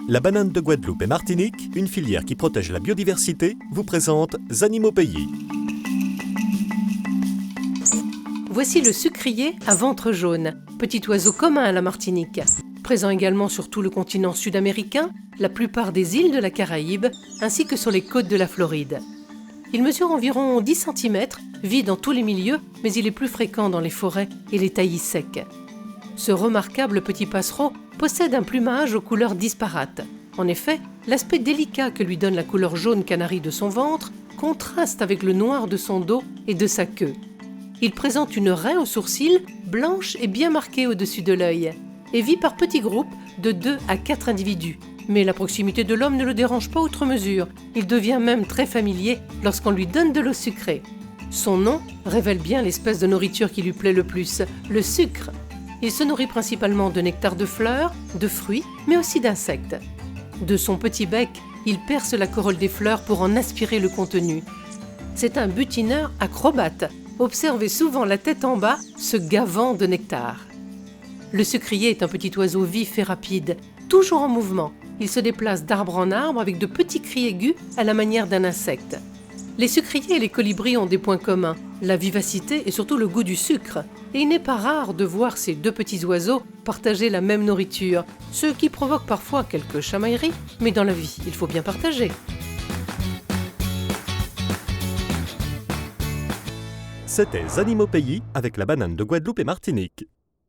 La banane de Guadeloupe et Martinique, une filière qui protège la biodiversité, vous présente Animaux Pays. Voici le sucrier à ventre jaune, petit oiseau commun à la Martinique. Présent également sur tout le continent sud-américain, la plupart des îles de la Caraïbe, ainsi que sur les côtes de la Floride. Il mesure environ 10 cm, vit dans tous les milieux, mais il est plus fréquent dans les forêts et les taillis secs. Ce remarquable petit passereau possède un plumage aux couleurs disparates. En effet, l'aspect délicat que lui donne la couleur jaune canari de son ventre contraste avec le noir de son dos et de sa queue. Il présente une raie aux sourcils, blanche et bien marquée au-dessus de l'œil, et vit par petits groupes de 2 à 4 individus. Mais la proximité de l'homme ne le dérange pas outre mesure. Il devient même très familier lorsqu'on lui donne de l'eau sucrée. Son nom révèle bien l'espèce de nourriture qui lui plaît le plus, le sucre. Il se nourrit principalement de nectar de fleurs, de fruits, mais aussi d'insectes. De son petit bec, il perce la corolle des fleurs pour en aspirer le contenu. C'est un butineur acrobate. Observez souvent la tête en bas, se gavant de nectar. Le sucrier est un petit oiseau vif et rapide, toujours en mouvement. Il se déplace d'arbre en arbre avec de petits cris aigus à la manière d'un insecte. Les sucriers et les colibris ont des points communs, la vivacité et surtout le goût du sucre. Et il n'est pas rare de voir ces deux petits oiseaux partager la même nourriture, ce qui provoque parfois quelques chamailleries, mais dans la vie, il faut bien partager. C'était Animaux Pays avec la banane de Guadeloupe et Martinique.